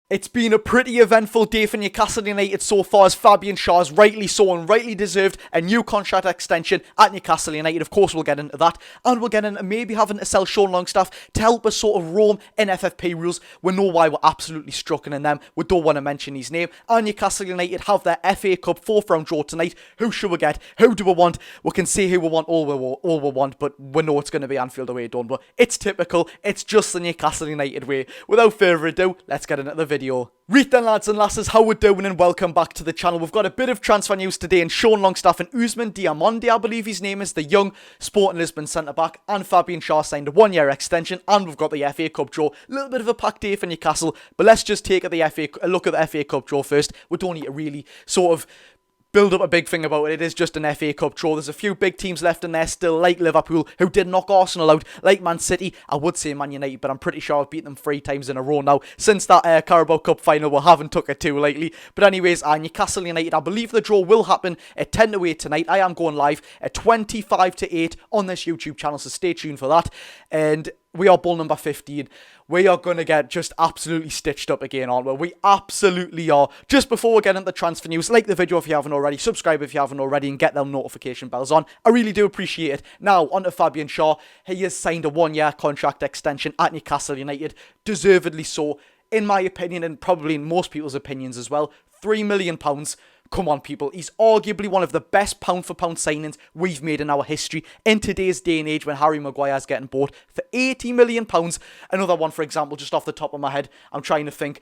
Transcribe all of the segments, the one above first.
It's been a pretty eventful day for Newcastle United so far, as Fabian Shaw has rightly so and rightly deserved a new contract extension at Newcastle United. Of course, we'll get into that, and we'll get into maybe having to sell Schär Longstaff to help us sort of roam in FFP rules. We know why we're absolutely struggling in them. We don't want to mention his name. And Newcastle United have their FA Cup 4th round draw tonight. Who should we get? Who do we want? We can say who we want all we want, but we know it's going to be Anfield away, don't we? It's typical. It's just the Newcastle United way. Without further ado, let's get into the video. Right then, lads and lasses, how we're doing, and welcome back to the channel. We've got a bit of transfer news today, and Schär Longstaff and Usman Damand, I believe his name is, the young Sporting Lisbon centre-back, and Fabian Shaw signed a 1-year extension, and we've got the FA Cup draw. A little bit of a packed day for Newcastle, but let's just take a look at the FA Cup draw first. We don't need to really sort of build up a big thing about it. It is just an FA Cup draw. There's a few big teams left in there still, like Liverpool, who did knock Arsenal out, like Man City. I would say Man United, but I'm pretty sure I've beaten them 3 times in a row now since that Carabao Cup final. We haven't took it too lately. But anyways, Newcastle United, I believe the draw will happen at 10 to 8 tonight. I am going live at 25 to 8 on this YouTube channel, so stay tuned for that. And we are ball number 15. We are going to get just absolutely stitched up again, aren't we? We absolutely are. Just before we get into transfer news, like the video if you haven't already, subscribe if you haven't already, and get them notification bells on. I really do appreciate it. Now, on to Fabian Shaw. He has signed a 1-year contract extension at Newcastle United. Deservedly so, in my opinion, and probably in most people's opinions as well. £3 million. Come on, people. He's arguably one of the best pound-for-pound signings we've made in our history in today's day and age when Harry Maguire's getting bought for £80 million. Another one, for example, just off the top of my head, I'm trying to think.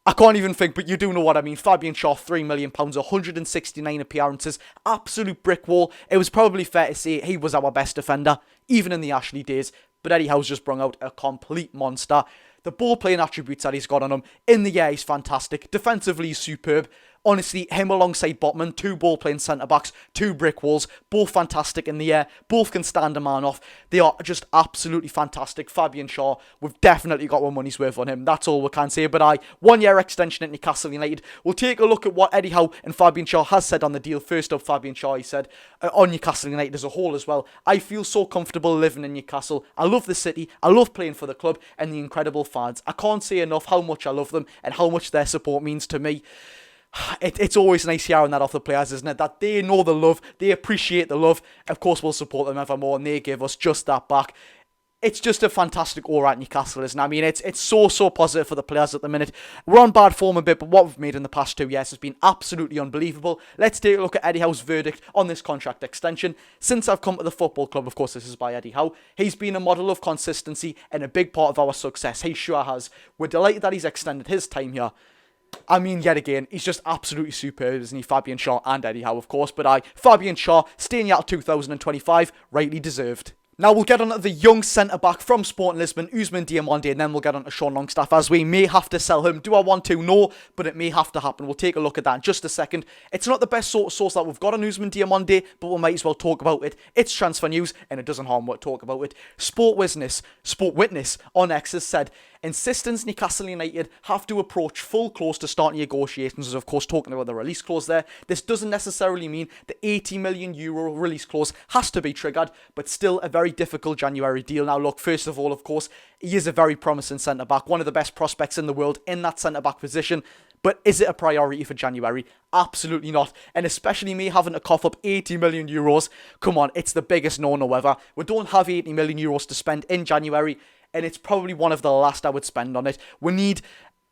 I can't even think, but you do know what I mean. Fabian Shaw, £3 million, 169 appearances, absolute brick wall. It was probably fair to say he was our best defender, even in the Ashley days. But Eddie Howe's just brought out a complete monster. The ball-playing attributes that he's got on him, in the air, he's fantastic. Defensively, he's superb. Honestly, him alongside Botman, 2 ball-playing centre-backs, 2 brick walls, both fantastic in the air, both can stand a man off. They are just absolutely fantastic. Fabian Shaw, we've definitely got our money's worth on him. That's all we can say. But 1-year extension at Newcastle United. We'll take a look at what Eddie Howe and Fabian Shaw has said on the deal. First up, Fabian Shaw, he said, on Newcastle United as a whole as well. I feel so comfortable living in Newcastle. I love the city. I love playing for the club and the incredible fans. I can't say enough how much I love them and how much their support means to me. It's always nice hearing that off the players, isn't it? That they know the love, they appreciate the love. Of course, we'll support them ever more, and they give us just that back. It's just a fantastic aura at Newcastle, isn't it? I mean, it's so positive for the players at the minute. We're on bad form a bit, but what we've made in the past 2 years has been absolutely unbelievable. Let's take a look at Eddie Howe's verdict on this contract extension. Since I've come to the football club, of course, this is by Eddie Howe, he's been a model of consistency and a big part of our success. He sure has. We're delighted that he's extended his time here. I mean, yet again, he's just absolutely superb, isn't he? Fabian Shaw and Eddie Howe, of course. But Fabian Shaw, staying out 2025, rightly deserved. Now we'll get on to the young centre-back from Sporting Lisbon, Usman Damand, and then we'll get on to Schär Longstaff, as we may have to sell him. Do I want to? No, but it may have to happen. We'll take a look at that in just a second. It's not the best sort of source that we've got on Usman Damand, but we might as well talk about it. It's transfer news, and it doesn't harm what talk about it. Sport Witness on X has said, insistence Newcastle United have to approach full close to start negotiations, is of course talking about the release clause there. This doesn't necessarily mean the €80 million release clause has to be triggered, but still a very difficult January deal. Now look, first of all, of course, he is a very promising centre-back, one of the best prospects in the world in that centre-back position. But is it a priority for January? Absolutely not. And especially me having to cough up €80 million. Come on, it's the biggest no-no ever. We don't have €80 million to spend in January, and it's probably one of the last I would spend on it. We need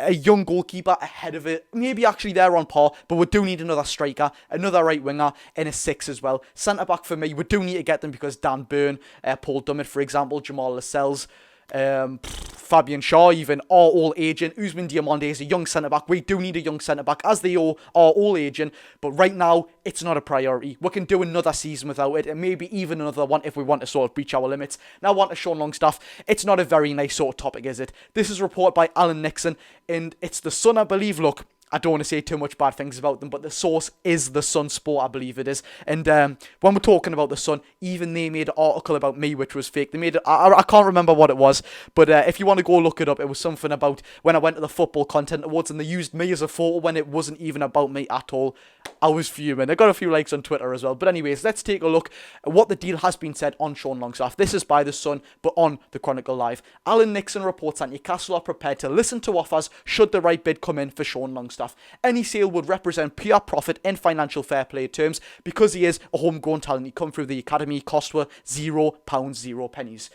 a young goalkeeper ahead of it. Maybe actually they're on par, but we do need another striker, another right winger, and a 6 as well. Centre-back for me, we do need to get them because Dan Burn, Paul Dummett, for example, Jamal Lascelles, Fabian Shaw even are all aging. Usman Damand is a young centre-back. We do need a young centre-back, as they all are all aging, but right now it's not a priority. We can do another season without it, and maybe even another one if we want to sort of breach our limits. Now on to Schär Longstaff. It's not a very nice sort of topic, is it? This is reported by Alan Nixon, and it's the Sun, I believe. Look, I don't want to say too much bad things about them, but the source is the Sun Sport, I believe it is. And when we're talking about the Sun, even they made an article about me, which was fake. They made it, I can't remember what it was, but if you want to go look it up, it was something about when I went to the Football Content Awards and they used me as a photo when it wasn't even about me at all. I was fuming. I got a few likes on Twitter as well. But anyways, let's take a look at what the deal has been said on Sean Longstaff. This is by the Sun, but on the Chronicle Live. Alan Nixon reports that Newcastle are prepared to listen to offers should the right bid come in for Sean Longstaff. Any sale would represent pure profit in financial fair play terms because he is a homegrown talent. He come through the academy, cost were £0, 0 pennies.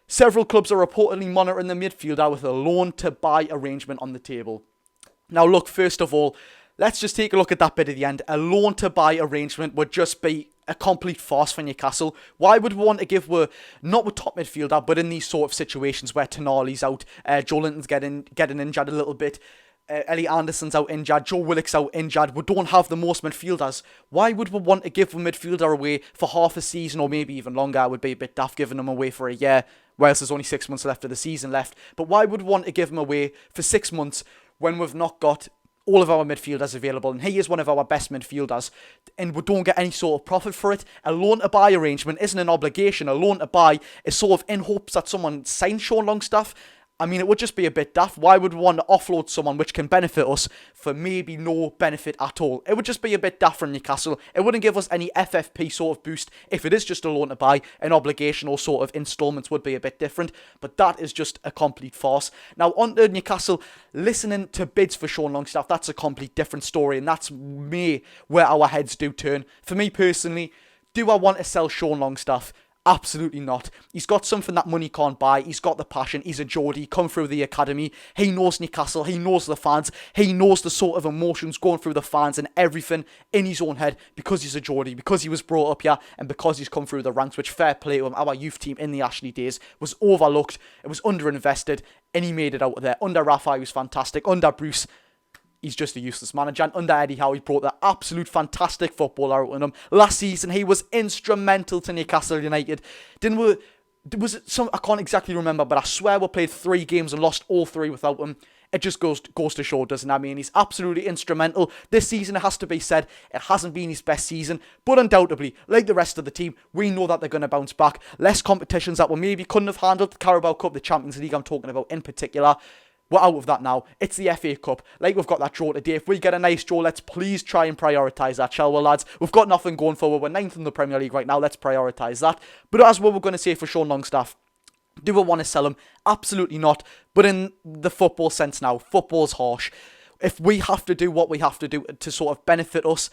Several clubs are reportedly monitoring the midfielder with a loan-to-buy arrangement on the table. Now look, first of all, let's just take a look at that bit at the end. A loan-to-buy arrangement would just be a complete farce for Newcastle. Why would we want to give, not with top midfielder, but in these sort of situations where Tonali's out, Joe Linton's getting injured a little bit, Elliot Anderson's out injured, Joe Willock's out injured, we don't have the most midfielders. Why would we want to give a midfielder away for half a season or maybe even longer? It would be a bit daft giving them away for a year, whereas there's only 6 months left of the season left. But why would we want to give him away for 6 months when we've not got all of our midfielders available, and he is one of our best midfielders, and we don't get any sort of profit for it? A loan-to-buy arrangement isn't an obligation. A loan-to-buy is sort of in hopes that someone signs Sean Longstaff. I mean, it would just be a bit daft. Why would we want to offload someone which can benefit us for maybe no benefit at all? It would just be a bit daft from Newcastle. It wouldn't give us any FFP sort of boost. If it is just a loan to buy, an obligation or sort of instalments would be a bit different. But that is just a complete farce. Now, on to Newcastle, listening to bids for Sean Longstaff, that's a complete different story. And that's where our heads do turn. For me personally, do I want to sell Sean Longstaff? Absolutely not. He's got something that money can't buy. He's got the passion. He's a Geordie, come through the academy. He knows Newcastle. He knows the fans. He knows the sort of emotions going through the fans and everything in his own head because he's a Geordie, because he was brought up here, and because he's come through the ranks, which fair play to him. Our youth team in the Ashley days was overlooked. It was underinvested, and he made it out of there. Under Rafa, he was fantastic. Under Bruce, he's just a useless manager. And under Eddie Howe, he brought the absolute fantastic footballer out in him. Last season, he was instrumental to Newcastle United. Was it some? I can't exactly remember, but I swear we played 3 games and lost all 3 without him. It just goes to show, doesn't it? I mean, he's absolutely instrumental. This season, it has to be said, it hasn't been his best season. But undoubtedly, like the rest of the team, we know that they're going to bounce back. Less competitions that we maybe couldn't have handled. The Carabao Cup, the Champions League I'm talking about in particular. We're out of that now. It's the FA Cup. Like, we've got that draw today. If we get a nice draw, let's please try and prioritise that, shall we, lads? We've got nothing going forward. We're 9th in the Premier League right now. Let's prioritise that. But as what we're going to say for Sean Longstaff, do we want to sell him? Absolutely not. But in the football sense now, football's harsh. If we have to do what we have to do to sort of benefit us,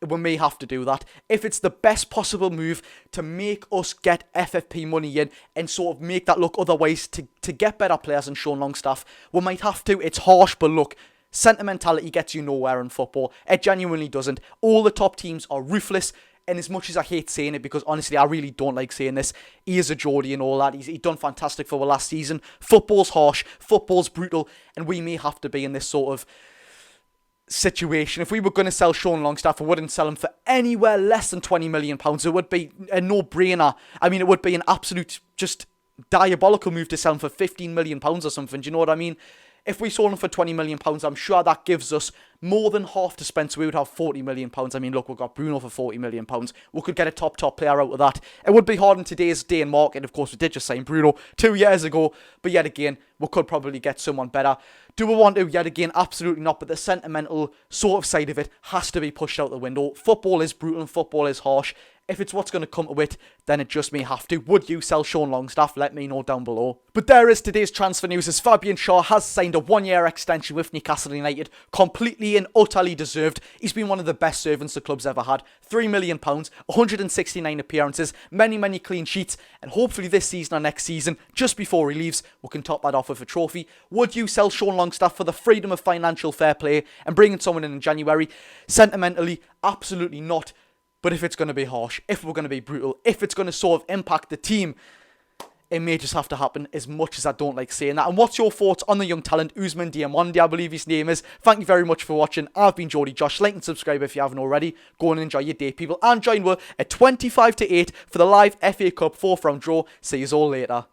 we may have to do that. If it's the best possible move to make us get FFP money in and sort of make that look otherwise to get better players than Sean Longstaff, we might have to. It's harsh, but look, sentimentality gets you nowhere in football. It genuinely doesn't. All the top teams are ruthless. And as much as I hate saying it, because honestly I really don't like saying this, he is a Geordie and all that. He's done fantastic for the last season. Football's harsh, football's brutal, and we may have to be in this sort of situation. If we were going to sell Sean Longstaff, we wouldn't sell him for anywhere less than £20 million. It would be a no-brainer. I mean, it would be an absolute just diabolical move to sell him for £15 million or something. Do you know what I mean? If we sold him for £20 million, I'm sure that gives us more than half to spend, so we would have £40 million. I mean, look, we've got Bruno for £40 million. We could get a top player out of that. It would be hard in today's day and market. Of course, we did just sign Bruno 2 years ago, but yet again, we could probably get someone better. Do we want to? Yet again, absolutely not, but the sentimental sort of side of it has to be pushed out the window. Football is brutal and football is harsh. If it's what's going to come to it, then it just may have to. Would you sell Sean Longstaff? Let me know down below. But there is today's transfer news, as Fabian Shaw has signed a 1-year extension with Newcastle United. Completely and utterly deserved. He's been one of the best servants the club's ever had. £3 million, 169 appearances, many clean sheets, and hopefully this season or next season, just before he leaves, we can top that off with a trophy. Would you sell Sean Longstaff for the freedom of financial fair play and bringing someone in January? Sentimentally, absolutely not. But if it's going to be harsh, if we're going to be brutal, if it's going to sort of impact the team, it may just have to happen, as much as I don't like saying that. And what's your thoughts on the young talent, Usman Damand, I believe his name is. Thank you very much for watching. I've been Geordie Josh. Like and subscribe if you haven't already. Go and enjoy your day, people. And join us at 25-8 for the live FA Cup 4th round draw. See you all later.